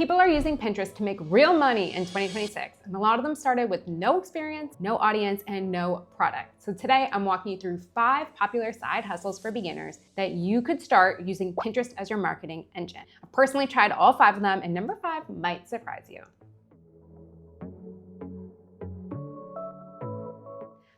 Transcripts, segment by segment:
People are using Pinterest to make real money in 2026, and a lot of them started with no experience, no audience, and no product. So today I'm walking you through 5 popular side hustles for beginners that you could start using Pinterest as your marketing engine. I've personally tried all 5 of them, and number 5 might surprise you.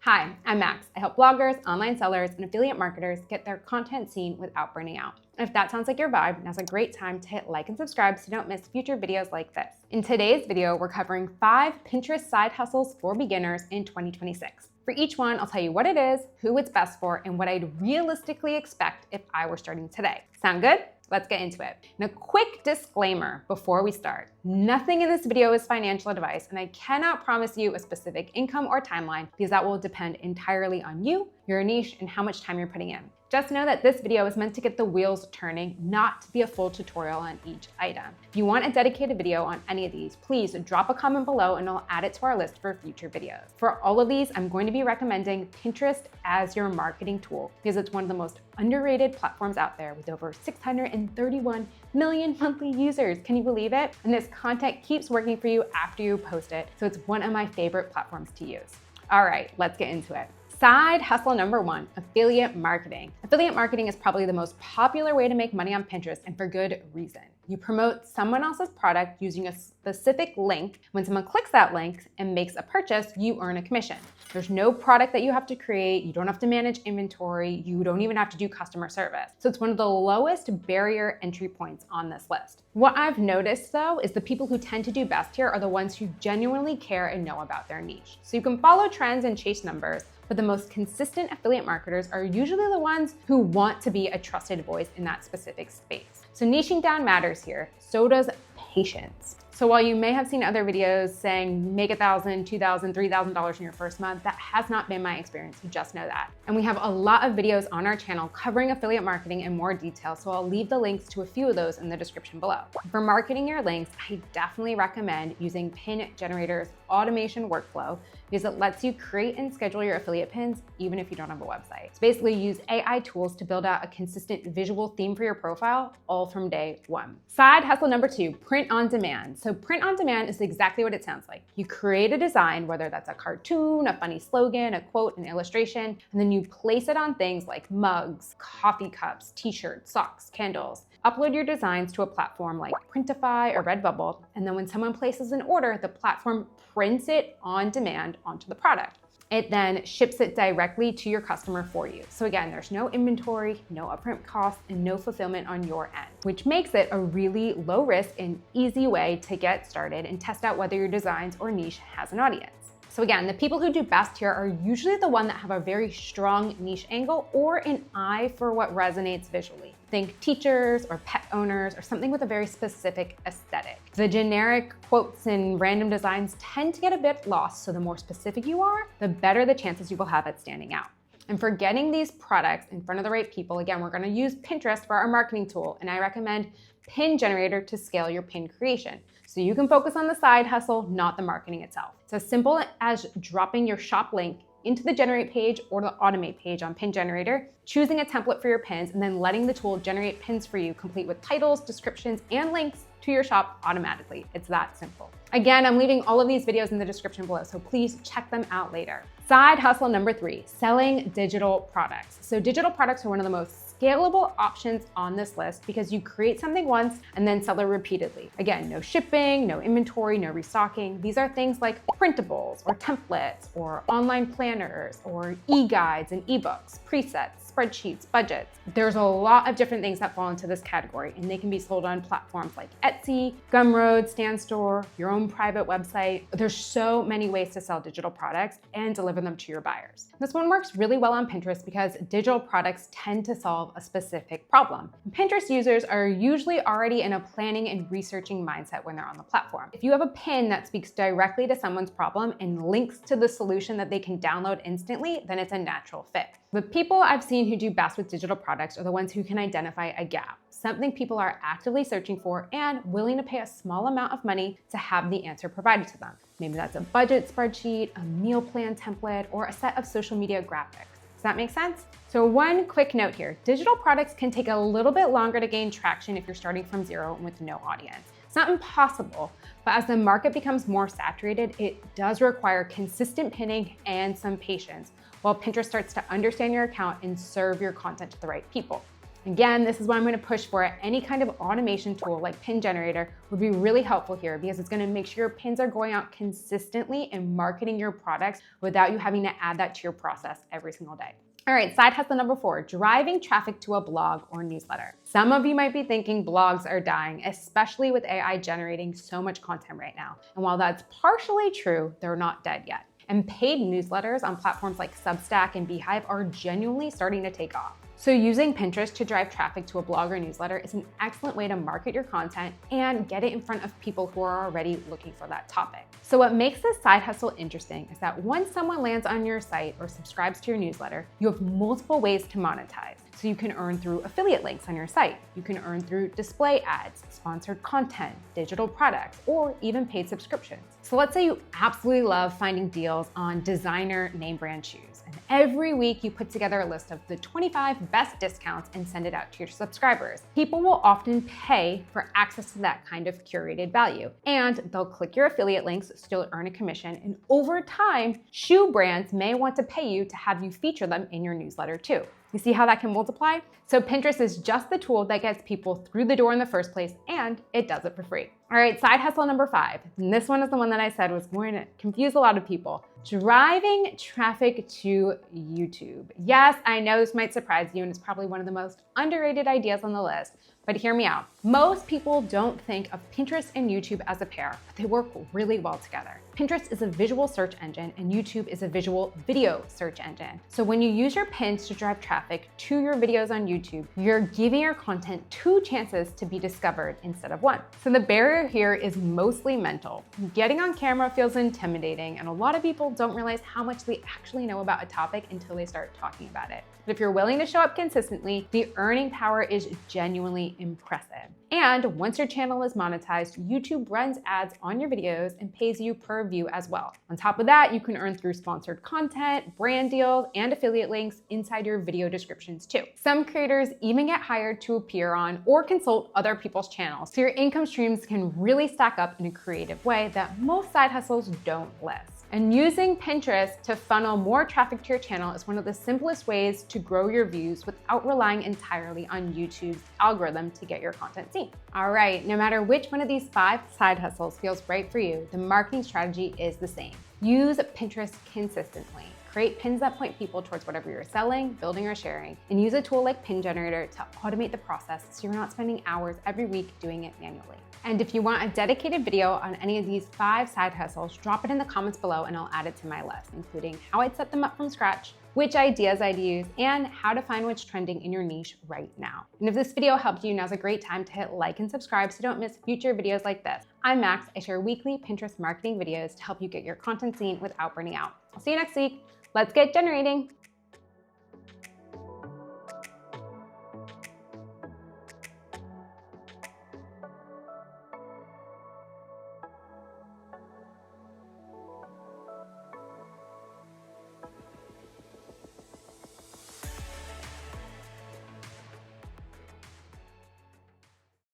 Hi, I'm Max. I help bloggers, online sellers, and affiliate marketers get their content seen without burning out. And if that sounds like your vibe, now's a great time to hit like and subscribe so you don't miss future videos like this. In today's video, we're covering 5 Pinterest side hustles for beginners in 2026. For each one, I'll tell you what it is, who it's best for, and what I'd realistically expect if I were starting today. Sound good? Let's get into it. And a quick disclaimer before we start. Nothing in this video is financial advice, and I cannot promise you a specific income or timeline because that will depend entirely on you, your niche, and how much time you're putting in. Just know that this video is meant to get the wheels turning, not to be a full tutorial on each item. If you want a dedicated video on any of these, please drop a comment below and I'll add it to our list for future videos. For all of these, I'm going to be recommending Pinterest as your marketing tool because it's one of the most underrated platforms out there with over 631 million monthly users. Can you believe it? And this content keeps working for you after you post it, so it's one of my favorite platforms to use. All right, let's get into it. Side hustle number 1, affiliate marketing. Affiliate marketing is probably the most popular way to make money on Pinterest, and for good reason. You promote someone else's product using a specific link. When someone clicks that link and makes a purchase, you earn a commission. There's no product that you have to create. You don't have to manage inventory. You don't even have to do customer service. So it's one of the lowest barrier entry points on this list. What I've noticed though is the people who tend to do best here are the ones who genuinely care and know about their niche. So you can follow trends and chase numbers, but the most consistent affiliate marketers are usually the ones who want to be a trusted voice in that specific space. So niching down matters here. So does patience. So while you may have seen other videos saying make $1,000, $2,000, $3,000 in your first month, that has not been my experience, so just know that. And we have a lot of videos on our channel covering affiliate marketing in more detail, so I'll leave the links to a few of those in the description below. For marketing your links, I definitely recommend using Pin Generator's automation workflow because it lets you create and schedule your affiliate pins even if you don't have a website. So basically use AI tools to build out a consistent visual theme for your profile, all from day 1. Side hustle number 2, print on demand. So print on demand is exactly what it sounds like. You create a design, whether that's a cartoon, a funny slogan, a quote, an illustration, and then you place it on things like mugs, coffee cups, t-shirts, socks, candles. Upload your designs to a platform like Printify or Redbubble, and then when someone places an order, the platform prints it on demand onto the product. It then ships it directly to your customer for you. So again, there's no inventory, no upfront costs, and no fulfillment on your end, which makes it a really low risk and easy way to get started and test out whether your designs or niche has an audience. So again, the people who do best here are usually the one that have a very strong niche angle or an eye for what resonates visually. Think teachers or pet owners or something with a very specific aesthetic. The generic quotes and random designs tend to get a bit lost, so the more specific you are, the better the chances you will have at standing out. And for getting these products in front of the right people, again, we're gonna use Pinterest for our marketing tool, and I recommend Pin Generator to scale your pin creation. So you can focus on the side hustle, not the marketing itself. It's as simple as dropping your shop link into the generate page or the automate page on Pin Generator, choosing a template for your pins, and then letting the tool generate pins for you, complete with titles, descriptions, and links to your shop automatically. It's that simple. Again, I'm leaving all of these videos in the description below, so please check them out later. Side hustle number 3, selling digital products. So digital products are one of the most scalable options on this list because you create something once and then sell it repeatedly. Again, no shipping, no inventory, no restocking. These are things like printables or templates or online planners or e-guides and ebooks, presets, spreadsheets, budgets. There's a lot of different things that fall into this category, and they can be sold on platforms like Etsy, Gumroad, StanStore, your own private website. There's so many ways to sell digital products and deliver them to your buyers. This one works really well on Pinterest because digital products tend to solve a specific problem. Pinterest users are usually already in a planning and researching mindset when they're on the platform. If you have a pin that speaks directly to someone's problem and links to the solution that they can download instantly, then it's a natural fit. The people I've seen who do best with digital products are the ones who can identify a gap, something people are actively searching for and willing to pay a small amount of money to have the answer provided to them. Maybe that's a budget spreadsheet, a meal plan template, or a set of social media graphics. Does that make sense? So one quick note here, digital products can take a little bit longer to gain traction if you're starting from zero and with no audience. It's not impossible, but as the market becomes more saturated, it does require consistent pinning and some patience while Pinterest starts to understand your account and serve your content to the right people. Again, this is what I'm going to push for. Any kind of automation tool like Pin Generator would be really helpful here because it's going to make sure your pins are going out consistently and marketing your products without you having to add that to your process every single day. All right, side hustle number 4, driving traffic to a blog or newsletter. Some of you might be thinking blogs are dying, especially with AI generating so much content right now. And while that's partially true, they're not dead yet. And paid newsletters on platforms like Substack and Beehive are genuinely starting to take off. So using Pinterest to drive traffic to a blog or newsletter is an excellent way to market your content and get it in front of people who are already looking for that topic. So what makes this side hustle interesting is that once someone lands on your site or subscribes to your newsletter, you have multiple ways to monetize. So you can earn through affiliate links on your site. You can earn through display ads, sponsored content, digital products, or even paid subscriptions. So let's say you absolutely love finding deals on designer name brand shoes. And every week you put together a list of the 25 best discounts and send it out to your subscribers. People will often pay for access to that kind of curated value. And they'll click your affiliate links so you'll earn a commission. And over time, shoe brands may want to pay you to have you feature them in your newsletter too. You see how that can multiply? So Pinterest is just the tool that gets people through the door in the first place, and it does it for free. All right, side hustle number 5. And this one is the one that I said was going to confuse a lot of people. Driving traffic to YouTube. Yes, I know this might surprise you, and it's probably one of the most underrated ideas on the list, but hear me out. Most people don't think of Pinterest and YouTube as a pair, but they work really well together. Pinterest is a visual search engine and YouTube is a visual video search engine. So when you use your pins to drive traffic to your videos on YouTube, you're giving your content 2 chances to be discovered instead of 1. So the barrier here is mostly mental. Getting on camera feels intimidating, and a lot of people don't realize how much they actually know about a topic until they start talking about it. But if you're willing to show up consistently, the earning power is genuinely impressive. And once your channel is monetized, YouTube runs ads on your videos and pays you per view as well. On top of that, you can earn through sponsored content, brand deals, and affiliate links inside your video descriptions too. Some creators even get hired to appear on or consult other people's channels, so your income streams can really stack up in a creative way that most side hustles don't list. And using Pinterest to funnel more traffic to your channel is one of the simplest ways to grow your views without relying entirely on YouTube's algorithm to get your content seen. All right, no matter which one of these 5 side hustles feels right for you, the marketing strategy is the same. Use Pinterest consistently. Create pins that point people towards whatever you're selling, building, or sharing, and use a tool like Pin Generator to automate the process so you're not spending hours every week doing it manually. And if you want a dedicated video on any of these 5 side hustles, drop it in the comments below and I'll add it to my list, including how I'd set them up from scratch, which ideas I'd use, and how to find what's trending in your niche right now. And if this video helped you, now's a great time to hit like and subscribe so you don't miss future videos like this. I'm Max. I share weekly Pinterest marketing videos to help you get your content seen without burning out. I'll see you next week. Let's get generating.